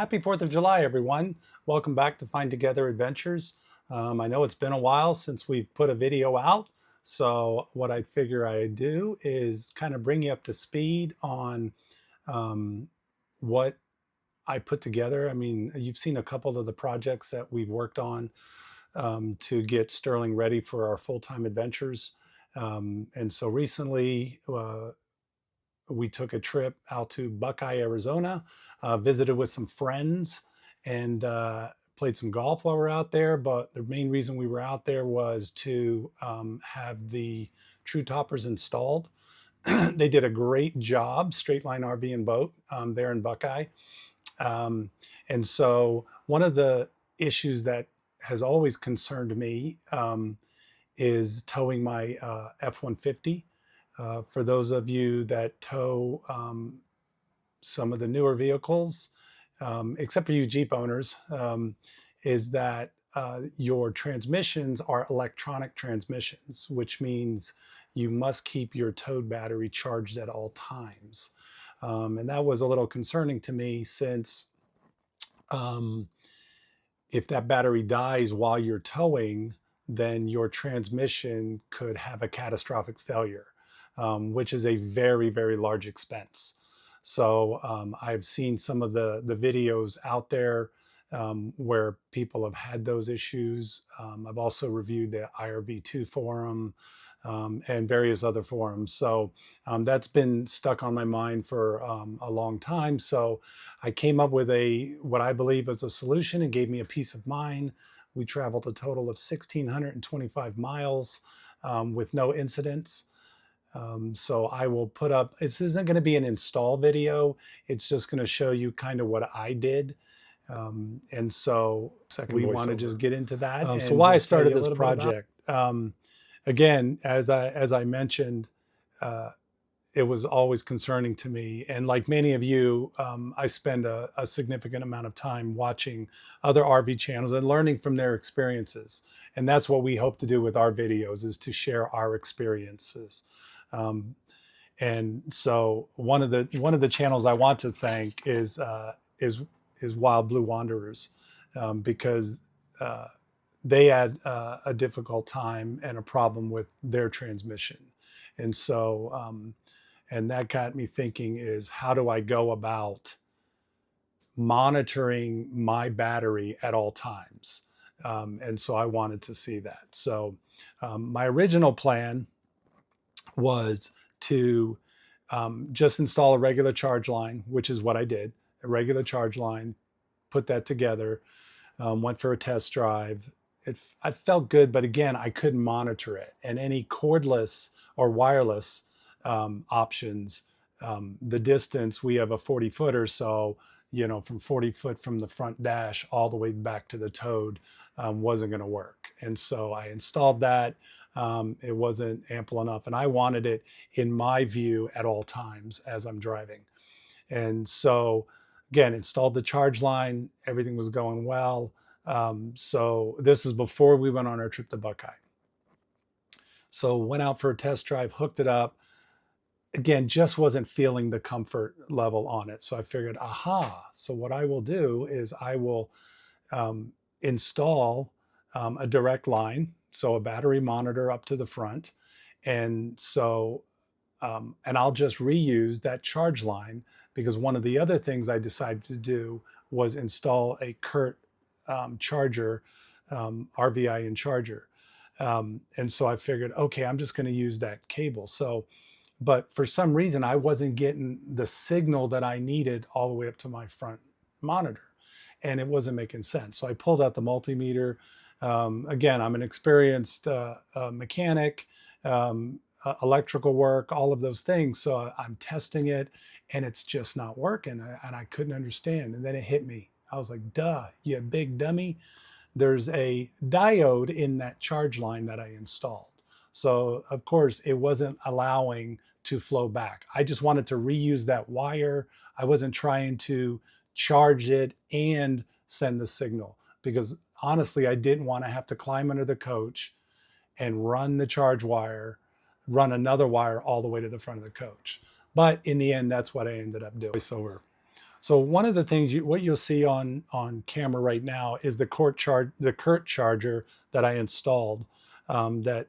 Happy 4th of July, everyone. Welcome back to Find Together Adventures. I know it's been a while since we've put a video out, so what I figure I'd do is kind of bring you up to speed on what I put together. I mean, you've seen a couple of the projects that we've worked on to get Sterling ready for our full-time adventures. And so recently, we took a trip out to Buckeye, Arizona, visited with some friends, and played some golf while we were out there. But the main reason we were out there was to have the true toppers installed. They did a great job, Straight Line RV and Boat, there in Buckeye. And so one of the issues that has always concerned me is towing my F-150. For those of you that tow some of the newer vehicles, except for you Jeep owners, is that your transmissions are electronic transmissions, which means you must keep your towed battery charged at all times. And that was a little concerning to me, since if that battery dies while you're towing, then your transmission could have a catastrophic failure. Which is a very, very large expense. So I've seen some of the videos out there where people have had those issues. I've also reviewed the IRV2 forum and various other forums. So that's been stuck on my mind for a long time. So I came up with what I believe is a solution, and gave me a peace of mind. We traveled a total of 1,625 miles with no incidents. So I will put up, this isn't going to be an install video. It's just going to show you kind of what I did. And so we want to just get into that. So why I started this project. Again, as I mentioned, it was always concerning to me. And like many of you, I spend a significant amount of time watching other RV channels and learning from their experiences. And that's what we hope to do with our videos, is to share our experiences. And so one of the channels I want to thank is Wild Blue Wanderers, because they had a difficult time and a problem with their transmission. And so and that got me thinking, is how do I go about monitoring my battery at all times? And so I wanted to see that. So my original plan was to just install a regular charge line, which is what I did, a regular charge line, put that together, went for a test drive. I felt good, but again, I couldn't monitor it. And any cordless or wireless options, the distance, we have a 40-footer, so from 40 foot from the front dash all the way back to the towed wasn't going to work. And so I installed that. It wasn't ample enough, and I wanted it, in my view, at all times as I'm driving. And so again, installed the charge line, everything was going well. So this is before we went on our trip to Buckeye. So went out for a test drive, hooked it up. Again, just wasn't feeling the comfort level on it. So I figured, aha, so what I will do is I will install a direct line, so a battery monitor up to the front. And so, and I'll just reuse that charge line, because one of the other things I decided to do was install a CURT charger, RVI and charger. And so I figured, okay, I'm just going to use that cable. So, but for some reason, I wasn't getting the signal that I needed all the way up to my front monitor, and it wasn't making sense. So I pulled out the multimeter. Again, I'm an experienced mechanic, electrical work, all of those things. So I'm testing it, and it's just not working, and I couldn't understand. And then it hit me. I was like, duh, you big dummy. There's a diode in that charge line that I installed. So of course it wasn't allowing to flow back. I just wanted to reuse that wire. I wasn't trying to charge it and send the signal, because honestly, I didn't want to have to climb under the coach and run the charge wire, run another wire all the way to the front of the coach. But in the end, that's what I ended up doing. So one of the things what you'll see on camera right now is the Curt charger that I installed, that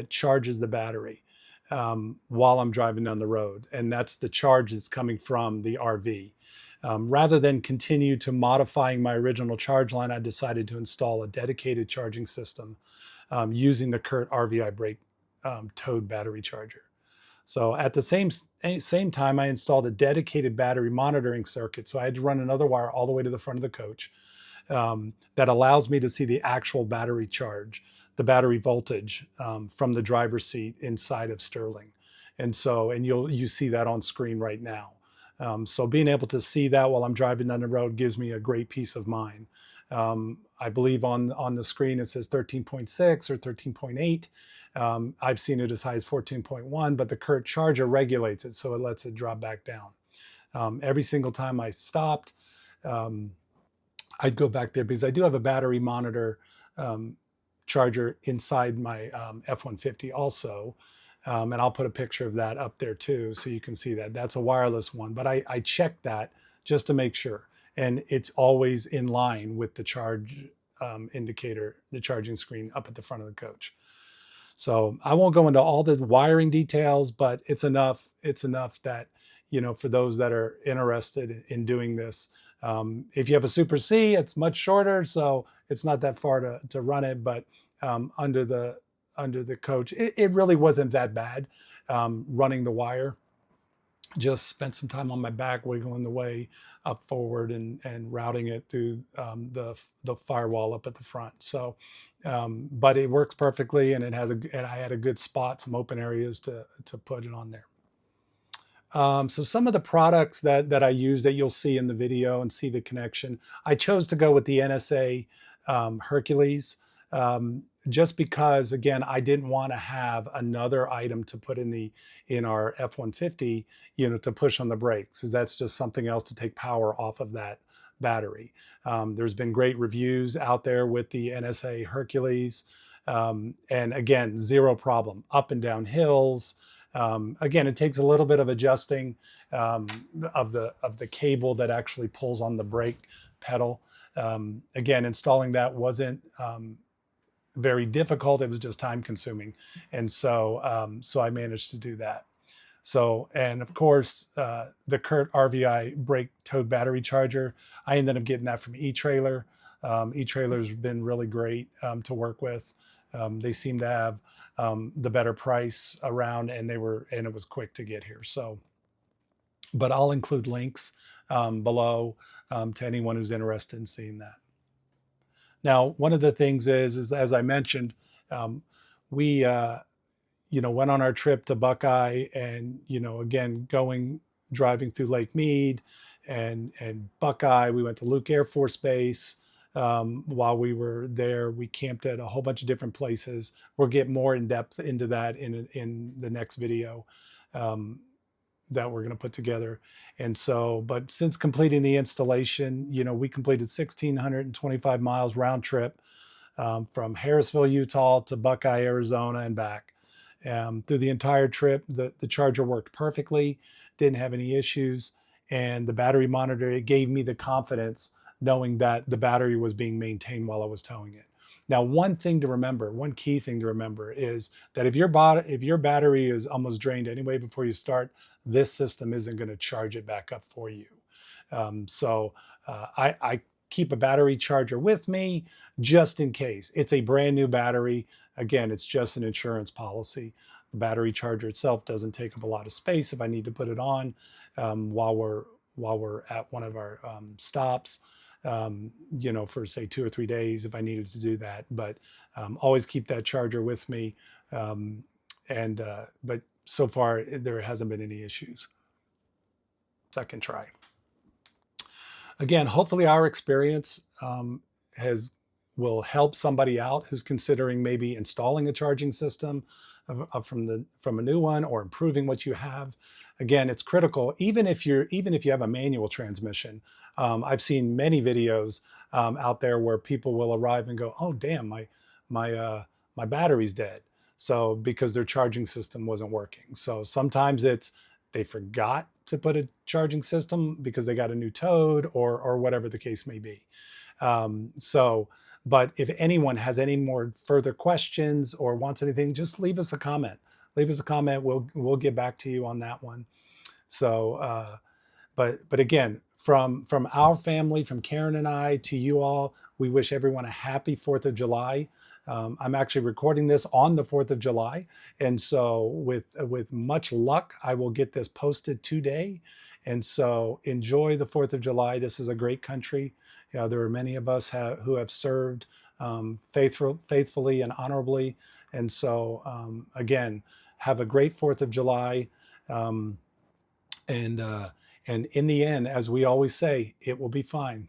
charges the battery while I'm driving down the road, and that's the charge that's coming from the RV. Rather than continue to modifying my original charge line, I decided to install a dedicated charging system using the Curt RVI brake towed battery charger. So at the same time, I installed a dedicated battery monitoring circuit. So I had to run another wire all the way to the front of the coach that allows me to see the actual battery charge, the battery voltage from the driver's seat inside of Sterling. And you see that on screen right now. So being able to see that while I'm driving down the road gives me a great peace of mind. I believe on the screen it says 13.6 or 13.8. I've seen it as high as 14.1, but the Curt charger regulates it, so it lets it drop back down. Every single time I stopped, I'd go back there because I do have a battery monitor charger inside my F-150 also. And I'll put a picture of that up there too, so you can see that. That's a wireless one, but I checked that just to make sure. And it's always in line with the charge indicator, the charging screen up at the front of the coach. So I won't go into all the wiring details, but it's enough that, for those that are interested in doing this, if you have a Super C, it's much shorter, so it's not that far to run it, but under the coach, it really wasn't that bad running the wire. Just spent some time on my back wiggling the way up forward and routing it through the firewall up at the front. So, but it works perfectly, and and I had a good spot, some open areas to put it on there. So some of the products that I use that you'll see in the video and see the connection, I chose to go with the NSA Hercules. Just because, again, I didn't want to have another item to put in our F-150, to push on the brakes, because that's just something else to take power off of that battery. There's been great reviews out there with the NSA Hercules, and again, zero problem, up and down hills. Again, it takes a little bit of adjusting of the cable that actually pulls on the brake pedal. Again, installing that wasn't very difficult. It was just time consuming. And so I managed to do that. So, and of course, the Curt RVI brake towed battery charger, I ended up getting that from eTrailer. eTrailer's been really great to work with. They seem to have the better price around, and it was quick to get here. So, but I'll include links below to anyone who's interested in seeing that. Now, one of the things is as I mentioned, we went on our trip to Buckeye, and again driving through Lake Mead and Buckeye. We went to Luke Air Force Base. While we were there, we camped at a whole bunch of different places. We'll get more in depth into that in the next video that we're going to put together. And so, but since completing the installation, we completed 1,625 miles round trip from Harrisville, Utah to Buckeye, Arizona and back. Through the entire trip, the charger worked perfectly, didn't have any issues. And the battery monitor, it gave me the confidence knowing that the battery was being maintained while I was towing it. Now, one key thing to remember is that if your battery is almost drained anyway before you start, this system isn't going to charge it back up for you. I keep a battery charger with me just in case. It's a brand new battery. Again, it's just an insurance policy. The battery charger itself doesn't take up a lot of space if I need to put it on while we're at one of our stops. For say 2 or 3 days if I needed to do that, but always keep that charger with me. But so far there hasn't been any issues. Second try. Again, hopefully our experience will help somebody out who's considering maybe installing a charging system from a new one or improving what you have. Again, it's critical, even if you have a manual transmission. I've seen many videos out there where people will arrive and go, "Oh, damn, my battery's dead." So because their charging system wasn't working. So sometimes they forgot to put a charging system because they got a new toad or whatever the case may be. So, but if anyone has any more further questions or wants anything, just leave us a comment. Leave us a comment. We'll get back to you on that one. So, but again, from our family, from Karen and I to you all, we wish everyone a happy 4th of July. I'm actually recording this on the 4th of July. And so with much luck, I will get this posted today. And so enjoy the 4th of July. This is a great country. You know, there are many of us who have served faithfully and honorably. And so again, have a great 4th of July. And in the end, as we always say, it will be fine.